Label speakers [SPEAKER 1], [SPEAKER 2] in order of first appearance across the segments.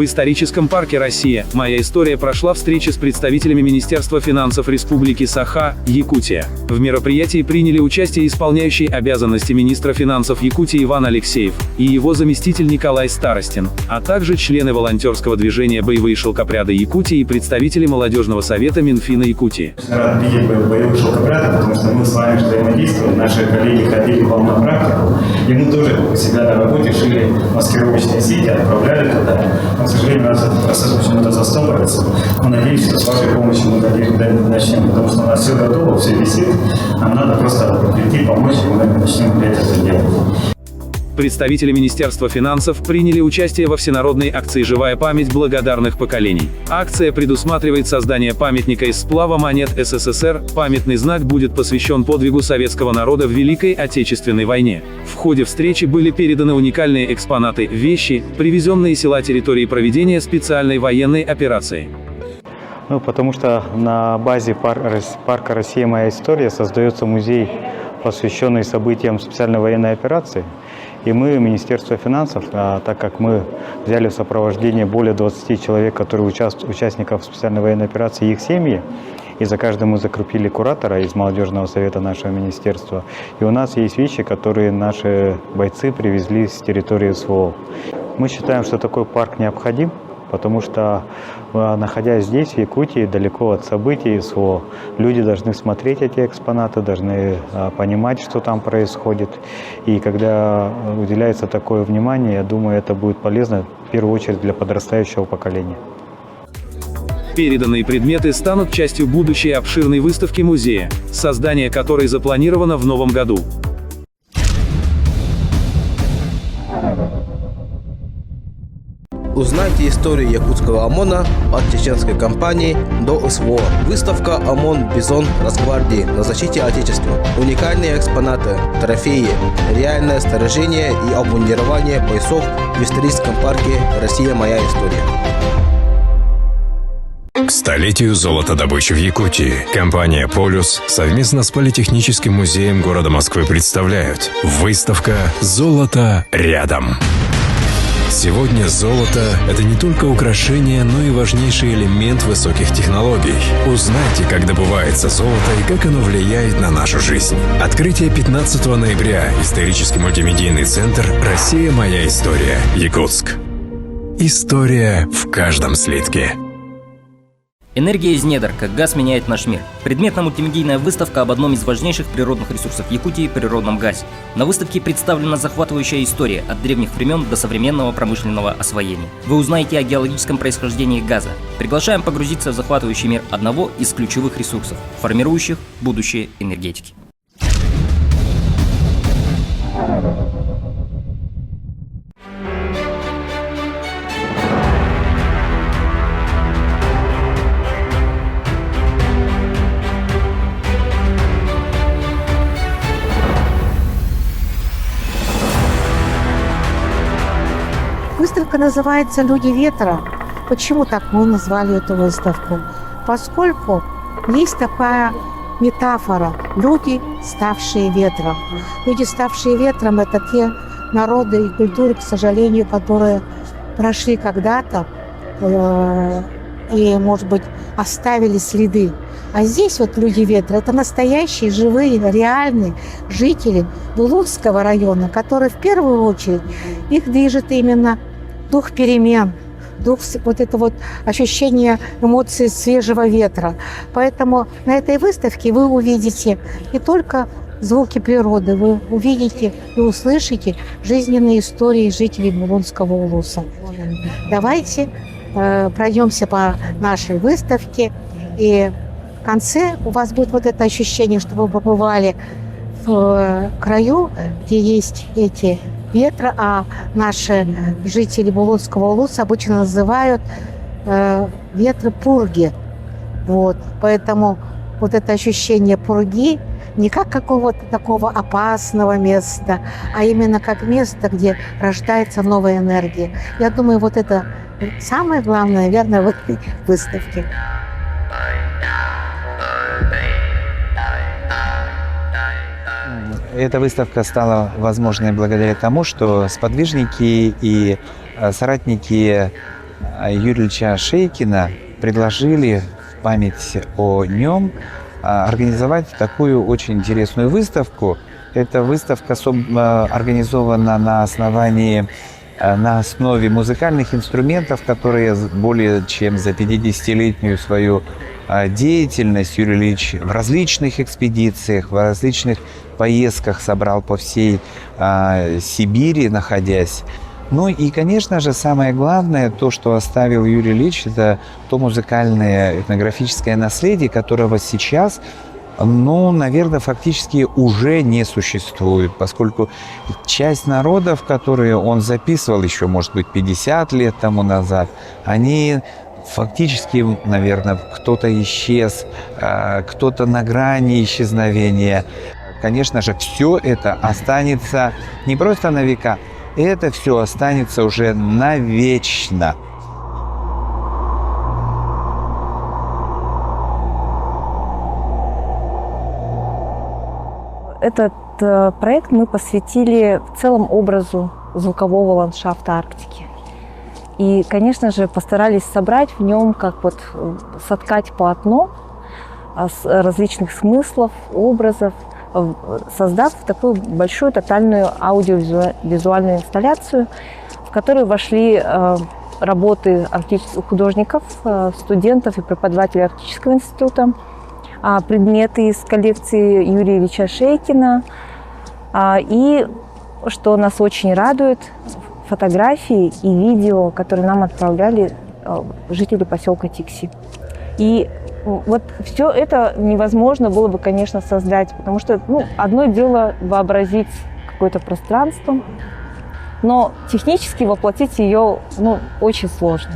[SPEAKER 1] В историческом парке «Россия. Моя история» прошла встреча с представителями Министерства финансов Республики Саха, Якутия. В мероприятии приняли участие исполняющий обязанности министра финансов Якутии Иван Алексеев и его заместитель Николай Старостин, а также члены волонтерского движения «Боевые шелкопряды Якутии» и представители молодежного совета Минфина Якутии.
[SPEAKER 2] Рад видеть боевых шелкопрядов, потому что мы с вами взаимодействуем, наши коллеги ходили к вам на практику, и мы тоже у себя на работе шили маскировочные сети, отправляли туда. Но, к сожалению, у нас этот процесс почему-то застопорится. Но надеюсь, что с вашей помощью мы начнем, потому что у нас все готово, все висит. Нам надо просто прийти, помочь, и мы начнем опять это делать.
[SPEAKER 1] Представители Министерства финансов приняли участие во всенародной акции «Живая память благодарных поколений». Акция предусматривает создание памятника из сплава монет СССР. Памятный знак будет посвящен подвигу советского народа в Великой Отечественной войне. В ходе встречи были переданы уникальные экспонаты, вещи, привезенные с села территории проведения специальной военной операции.
[SPEAKER 3] Потому что на базе парка «Россия. Моя история» создается музей, посвященный событиям специальной военной операции. И мы, Министерство финансов, так как мы взяли в сопровождение более 20 человек, которые участников специальной военной операции, их семьи, и за каждым мы закрепили куратора из молодежного совета нашего министерства. И у нас есть вещи, которые наши бойцы привезли с территории СВО. Мы считаем, что такой парк необходим, потому что, находясь здесь, в Якутии, далеко от событий СВО, люди должны смотреть эти экспонаты, должны понимать, что там происходит. И когда уделяется такое внимание, я думаю, это будет полезно в первую очередь для подрастающего поколения.
[SPEAKER 1] Переданные предметы станут частью будущей обширной выставки музея, создание которой запланировано в новом году.
[SPEAKER 4] Узнайте историю якутского ОМОНа от чеченской кампании до СВО. Выставка «ОМОН. Бизон. Росгвардии. На защите Отечества». Уникальные экспонаты, трофеи, реальное снаряжение и обмундирование бойцов в историческом парке «Россия. Моя история».
[SPEAKER 5] К столетию золотодобычи в Якутии компания «Полюс» совместно с Политехническим музеем города Москвы представляют выставка «Золото рядом». Сегодня золото – это не только украшение, но и важнейший элемент высоких технологий. Узнайте, как добывается золото и как оно влияет на нашу жизнь. Открытие 15 ноября. Исторический мультимедийный центр «Россия. Моя история». Якутск. История в каждом слитке.
[SPEAKER 6] Энергия из недр, как газ меняет наш мир. Предметно-мультимедийная выставка об одном из важнейших природных ресурсов Якутии – природном газе. На выставке представлена захватывающая история от древних времен до современного промышленного освоения. Вы узнаете о геологическом происхождении газа. Приглашаем погрузиться в захватывающий мир одного из ключевых ресурсов, формирующих будущее энергетики.
[SPEAKER 7] Выставка называется «Люди ветра». Почему так мы назвали эту выставку? Поскольку есть такая метафора – люди, ставшие ветром. Люди, ставшие ветром – это те народы и культуры, к сожалению, которые прошли когда-то и, может быть, оставили следы. А здесь вот люди ветра – это настоящие, живые, реальные жители Булунского района, которые в первую очередь их движет именно дух перемен, дух вот это вот ощущение эмоций свежего ветра. Поэтому на этой выставке вы увидите не только звуки природы, вы увидите и услышите жизненные истории жителей Булунского улуса. Давайте пройдемся по нашей выставке, и в конце у вас будет вот это ощущение, что вы побывали в краю, где есть эти ветра, а наши жители Булунского улуса обычно называют ветры пурги. Вот. Поэтому вот это ощущение пурги не как какого-то такого опасного места, а именно как место, где рождается новая энергия. Я думаю, вот это самое главное, наверное, в этой выставке.
[SPEAKER 8] Эта выставка стала возможной благодаря тому, что сподвижники и соратники Юрия Ильича Шейкина предложили в память о нем организовать такую очень интересную выставку. Эта выставка организована на основе музыкальных инструментов, которые более чем за 50-летнюю свою деятельность Юрий Ильич в различных экспедициях, в различных поездках собрал по всей Сибири, находясь. Ну и, конечно же, самое главное, то, что оставил Юрий Ильич, это то музыкальное этнографическое наследие, которого сейчас, наверное, фактически уже не существует, поскольку часть народов, которые он записывал еще, может быть, 50 лет тому назад, они фактически, наверное, кто-то исчез, кто-то на грани исчезновения. Конечно же, все это останется не просто на века, это все останется уже навечно.
[SPEAKER 9] Этот проект мы посвятили в целом образу звукового ландшафта Арктики. И, конечно же, постарались собрать в нем, соткать полотно различных смыслов, образов, создав такую большую тотальную аудиовизуальную инсталляцию, в которую вошли работы художников, студентов и преподавателей Арктического института, предметы из коллекции Юрия Ильича Шейкина. И, что нас очень радует, фотографии и видео, которые нам отправляли жители поселка Тикси. И вот все это невозможно было бы, конечно, создать, потому что одно дело вообразить какое-то пространство, но технически воплотить ее очень сложно.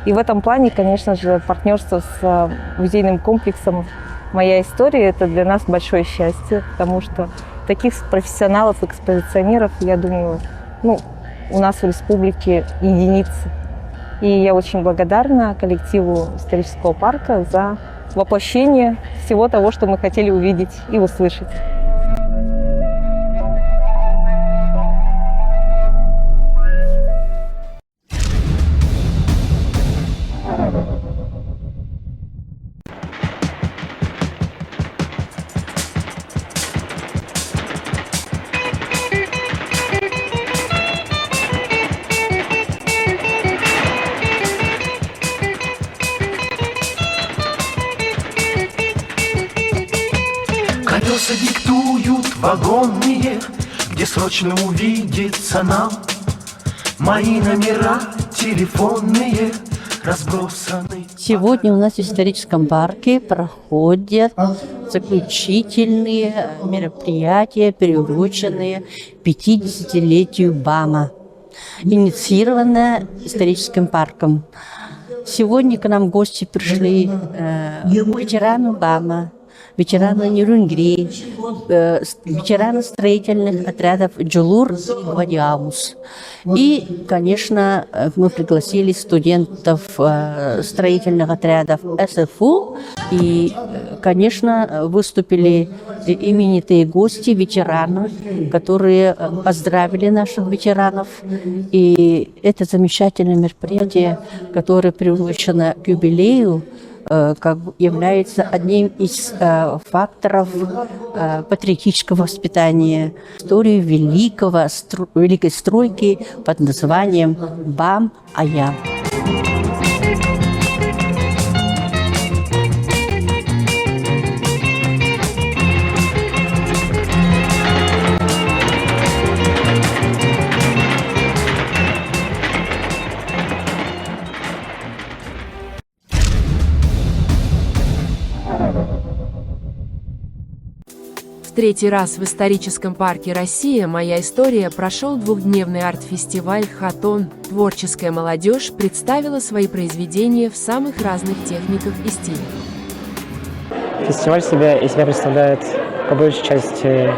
[SPEAKER 9] И в этом плане, конечно же, партнерство с музейным комплексом «Моя история» – это для нас большое счастье, потому что таких профессионалов, экспозиционеров, я думаю, у нас в республике единицы. И я очень благодарна коллективу исторического парка за воплощение всего того, что мы хотели увидеть и услышать.
[SPEAKER 10] Колеса диктуют вагонные, где срочно увидеться нам. Мои номера телефонные разбросаны.
[SPEAKER 11] Сегодня у нас в историческом парке проходят заключительные мероприятия, приуроченные 50-летию БАМа, инициированное историческим парком. Сегодня к нам в гости пришли ветераны БАМа, ветераны Нюрнберга, ветераны строительных отрядов Джулур и Гвадиамус. И, конечно, мы пригласили студентов строительных отрядов СФУ. И, конечно, выступили именитые гости, ветераны, которые поздравили наших ветеранов. И это замечательное мероприятие, которое приурочено к юбилею, является одним из факторов патриотического воспитания, истории великой стройки под названием БАМ-Аям.
[SPEAKER 12] В третий раз в историческом парке «Россия. Моя история» прошел двухдневный арт-фестиваль «Хатон». Творческая молодежь представила свои произведения в самых разных техниках и стилях.
[SPEAKER 13] Фестиваль из себя представляет по большей части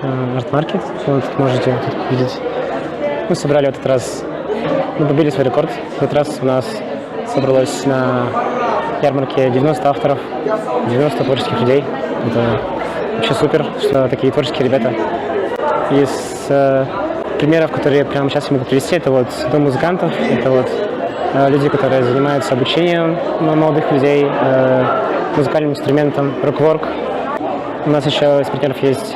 [SPEAKER 13] арт-маркет. Вы тут можете видеть. Мы собрали в этот раз, мы побили свой рекорд. В этот раз у нас собралось на ярмарке 90 авторов, 90 творческих людей. Это вообще супер, что такие творческие ребята. Из примеров, которые прямо сейчас я могу привести, это вот Дом музыкантов, это вот люди, которые занимаются обучением молодых людей, музыкальным инструментам, рок-ворк. У нас еще из партнеров есть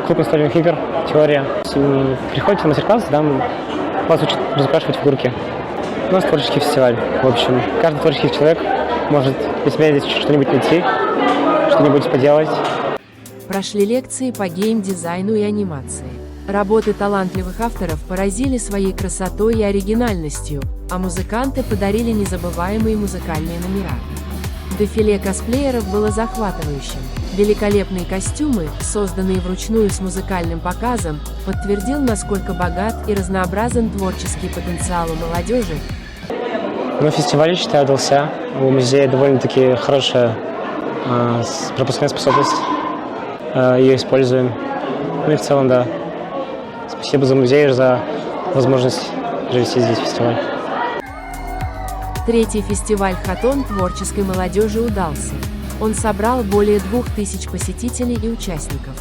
[SPEAKER 13] клуб настольных игр, теория. Приходите на мастер-класс, там вас учат разукрашивать фигурки. У нас творческий фестиваль, в общем. Каждый творческий человек может для себя здесь что-нибудь найти, что-нибудь поделать.
[SPEAKER 12] Прошли лекции по гейм-дизайну и анимации. Работы талантливых авторов поразили своей красотой и оригинальностью, а музыканты подарили незабываемые музыкальные номера. Дефиле косплееров было захватывающим. Великолепные костюмы, созданные вручную с музыкальным показом, подтвердил, насколько богат и разнообразен творческий потенциал у молодежи.
[SPEAKER 13] Фестиваль, считаю, удался. У музея довольно-таки хорошая пропускная способность. Ее используем. И в целом, да. Спасибо за музей, за возможность провести здесь фестиваль.
[SPEAKER 12] Третий фестиваль «Хатон» творческой молодежи удался. Он собрал более 2000 посетителей и участников.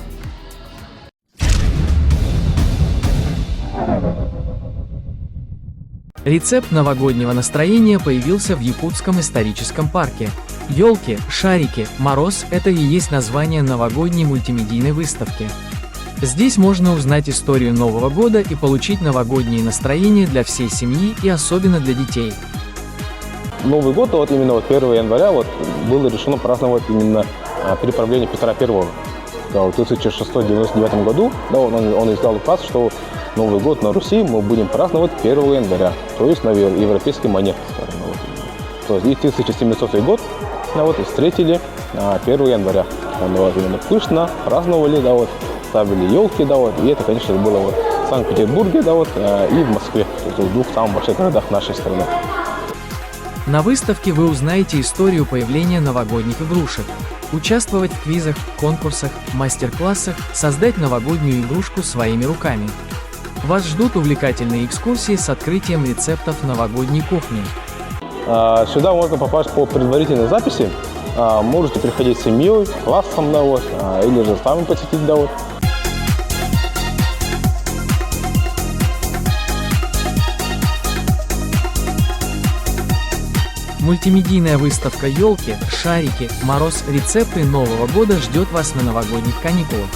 [SPEAKER 14] Рецепт новогоднего настроения появился в Якутском историческом парке. Ёлки, шарики, мороз – это и есть название новогодней мультимедийной выставки. Здесь можно узнать историю Нового года и получить новогоднее настроение для всей семьи и особенно для детей.
[SPEAKER 15] Новый год, именно 1 января, было решено праздновать именно при правлении Петра I. В 1699 году он издал указ, что Новый год на Руси мы будем праздновать 1 января, то есть на европейский манер. То есть и 1700 год встретили 1 января. Именно пышно праздновали, ставили елки, и это, конечно, было в Санкт-Петербурге, и в Москве, то есть в двух самых больших городах нашей страны.
[SPEAKER 14] На выставке вы узнаете историю появления новогодних игрушек, участвовать в квизах, конкурсах, мастер-классах, создать новогоднюю игрушку своими руками. Вас ждут увлекательные экскурсии с открытием рецептов новогодней кухни.
[SPEAKER 15] Сюда можно попасть по предварительной записи. Можете приходить с семьей, классом, или же сами посетить.
[SPEAKER 14] Мультимедийная выставка «Ёлки», «Шарики», «Мороз», рецепты Нового года ждет вас на новогодних каникулах.